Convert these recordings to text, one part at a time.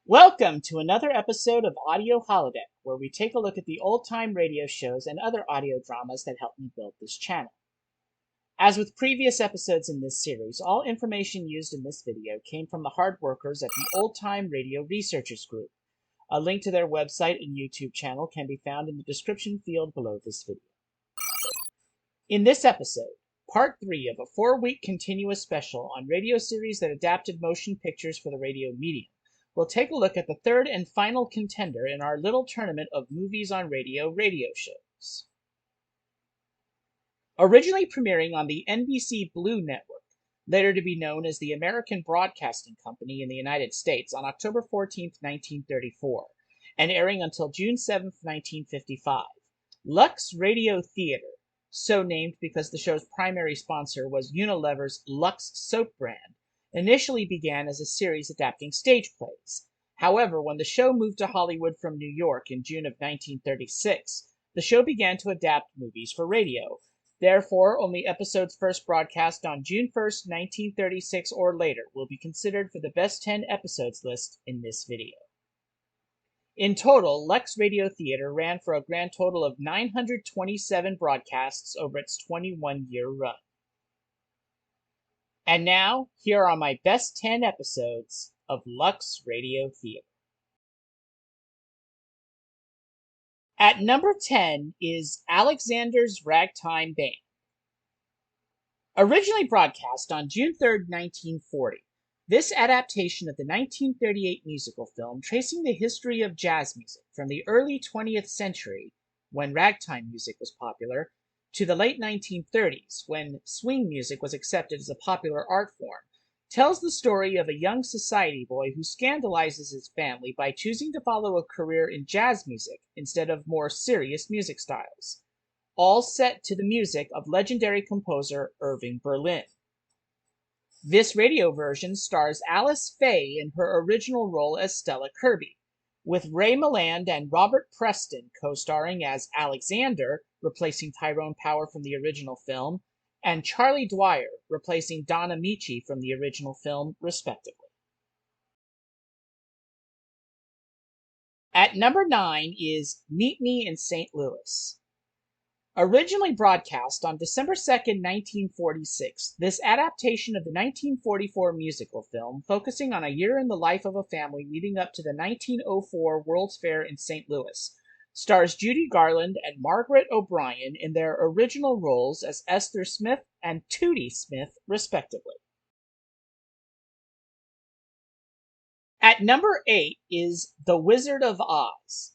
Welcome to another episode of Audio Holodeck, where we take a look at the old-time radio shows and other audio dramas that helped me build this channel. As with previous episodes in this series, all information used in this video came from the hard workers at the Old Time Radio Researchers Group. A link to their website and YouTube channel can be found in the description field below this video. In this episode, part 3 of a 4-week continuous special on radio series that adapted motion pictures for the radio medium, we'll take a look at the third and final contender in our little tournament of movies on radio shows. Originally premiering on the NBC Blue Network, later to be known as the American Broadcasting Company in the United States on October 14, 1934, and airing until June 7, 1955, LUX Radio Theater, so named because the show's primary sponsor was Unilever's Lux soap brand, initially began as a series adapting stage plays. However, when the show moved to Hollywood from New York in June of 1936, the show began to adapt movies for radio. Therefore, only episodes first broadcast on June 1, 1936 or later will be considered for the best 10 episodes list in this video. In total, LUX Radio Theater ran for a grand total of 927 broadcasts over its 21-year run. And now, here are my best 10 episodes of LUX Radio Theater. At number 10 is Alexander's Ragtime Band. Originally broadcast on June 3, 1940, this adaptation of the 1938 musical film tracing the history of jazz music from the early 20th century, when ragtime music was popular, to the late 1930s, when swing music was accepted as a popular art form, tells the story of a young society boy who scandalizes his family by choosing to follow a career in jazz music instead of more serious music styles, all set to the music of legendary composer Irving Berlin. This radio version stars Alice Faye in her original role as Stella Kirby, with Ray Milland and Robert Preston co-starring as Alexander, replacing Tyrone Power from the original film, and Charlie Dwyer, replacing Don Amici from the original film, respectively. At number 9 is Meet Me in St. Louis. Originally broadcast on December 2, 1946, this adaptation of the 1944 musical film, focusing on a year in the life of a family leading up to the 1904 World's Fair in St. Louis, stars Judy Garland and Margaret O'Brien in their original roles as Esther Smith and Tootie Smith, respectively. At number 8 is The Wizard of Oz.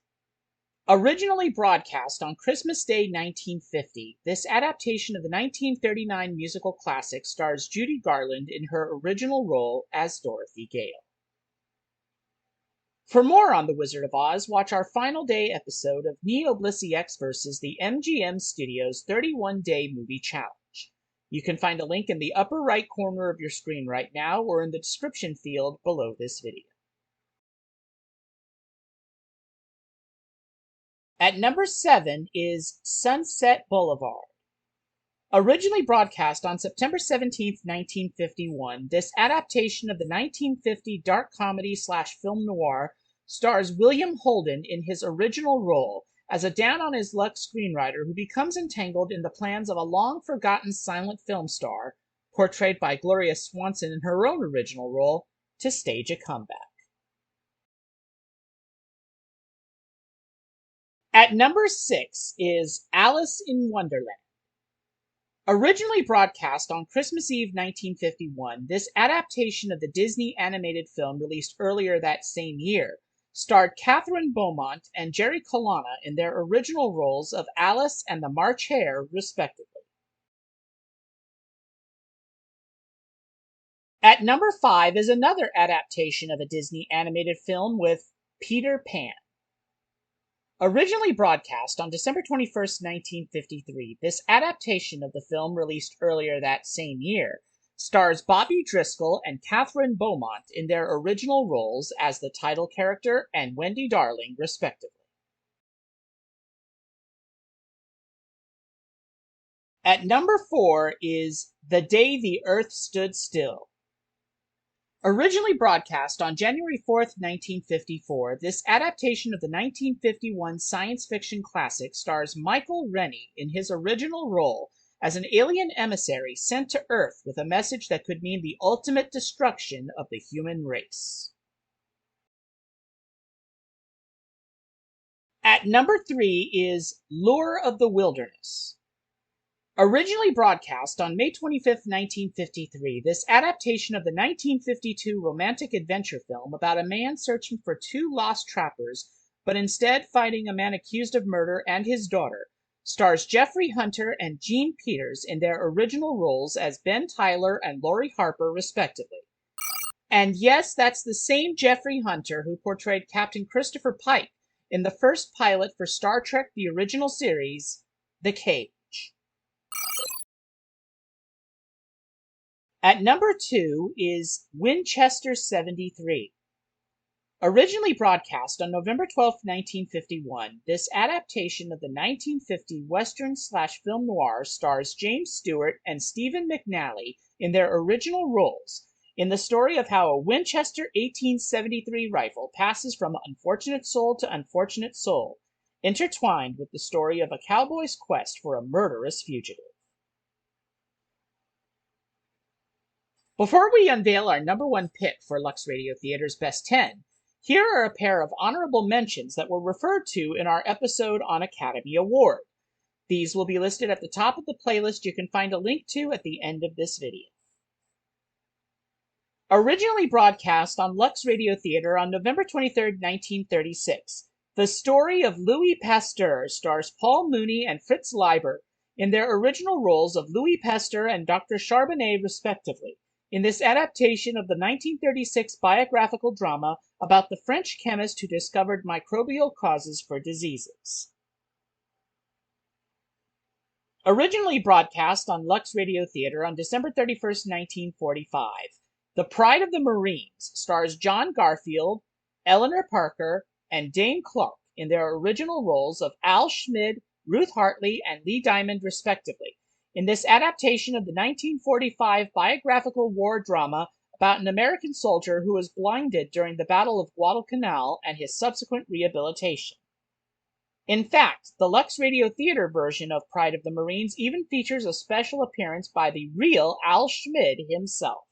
Originally broadcast on Christmas Day 1950, this adaptation of the 1939 musical classic stars Judy Garland in her original role as Dorothy Gale. For more on The Wizard of Oz, watch our Final Day episode of NeoBlisseyX versus the MGM Studios 31-Day Movie Challenge. You can find a link in the upper right corner of your screen right now or in the description field below this video. At number 7 is Sunset Boulevard. Originally broadcast on September 17, 1951, this adaptation of the 1950 dark comedy/film noir stars William Holden in his original role as a down-on-his-luck screenwriter who becomes entangled in the plans of a long-forgotten silent film star, portrayed by Gloria Swanson in her own original role, to stage a comeback. At number 6 is Alice in Wonderland. Originally broadcast on Christmas Eve 1951, this adaptation of the Disney animated film released earlier that same year starred Catherine Beaumont and Jerry Colonna in their original roles of Alice and the March Hare, respectively. At number 5 is another adaptation of a Disney animated film with Peter Pan. Originally broadcast on December 21st, 1953, this adaptation of the film released earlier that same year stars Bobby Driscoll and Catherine Beaumont in their original roles as the title character and Wendy Darling, respectively. At number 4 is The Day the Earth Stood Still. Originally broadcast on January 4th, 1954, this adaptation of the 1951 science fiction classic stars Michael Rennie in his original role as an alien emissary sent to Earth with a message that could mean the ultimate destruction of the human race. At number 3 is Lure of the Wilderness. Originally broadcast on May 25, 1953, this adaptation of the 1952 romantic adventure film about a man searching for two lost trappers, but instead finding a man accused of murder and his daughter, stars Jeffrey Hunter and Jean Peters in their original roles as Ben Tyler and Laurie Harper, respectively. And yes, that's the same Jeffrey Hunter who portrayed Captain Christopher Pike in the first pilot for Star Trek the original series, The Cage. At number 2 is Winchester 73. Originally broadcast on November 12, 1951, this adaptation of the 1950 Western/film noir stars James Stewart and Stephen McNally in their original roles in the story of how a Winchester 1873 rifle passes from unfortunate soul to unfortunate soul, intertwined with the story of a cowboy's quest for a murderous fugitive. Before we unveil our number 1 pick for Lux Radio Theater's Best 10, here are a pair of honorable mentions that were referred to in our episode on Academy Award. These will be listed at the top of the playlist you can find a link to at the end of this video. Originally broadcast on Lux Radio Theater on November 23, 1936, the story of Louis Pasteur stars Paul Mooney and Fritz Leiber in their original roles of Louis Pasteur and Dr. Charbonnet, respectively, in this adaptation of the 1936 biographical drama about the French chemist who discovered microbial causes for diseases. Originally broadcast on Lux Radio Theater on December 31, 1945, The Pride of the Marines stars John Garfield, Eleanor Parker, and Dane Clark in their original roles of Al Schmid, Ruth Hartley, and Lee Diamond, respectively, in this adaptation of the 1945 biographical war drama about an American soldier who was blinded during the Battle of Guadalcanal and his subsequent rehabilitation. In fact, the Lux Radio Theater version of Pride of the Marines even features a special appearance by the real Al Schmid himself.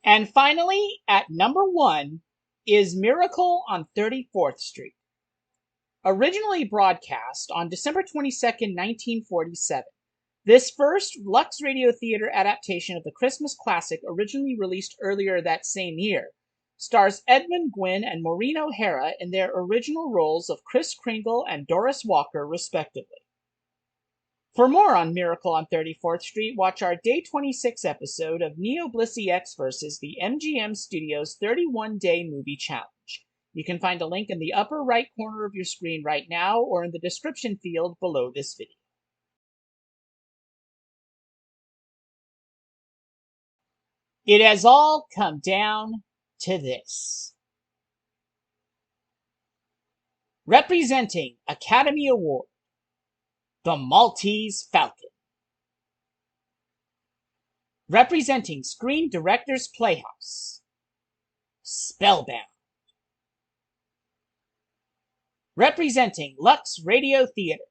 And finally, at number 1 is Miracle on 34th Street. Originally broadcast on December 22, 1947, this first Lux Radio Theater adaptation of the Christmas classic originally released earlier that same year stars Edmund Gwynn and Maureen O'Hara in their original roles of Kris Kringle and Doris Walker, respectively. For more on Miracle on 34th Street, watch our Day 26 episode of NeoBlisseyX versus the MGM Studios 31-Day Movie Challenge. You can find a link in the upper right corner of your screen right now or in the description field below this video. It has all come down to this. Representing Academy Award, The Maltese Falcon. Representing Screen Directors Playhouse, Spellbound. Representing Lux Radio Theater,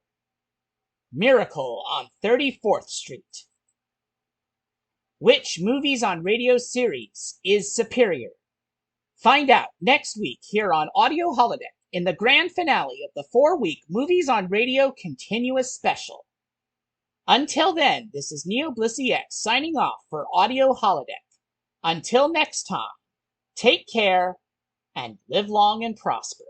Miracle on 34th Street. Which Movies on Radio series is superior? Find out next week here on Audio Holodeck in the grand finale of the 4-week Movies on Radio Continuous Special. Until then, this is NeoBlisseyX signing off for Audio Holodeck. Until next time, take care and live long and prosper.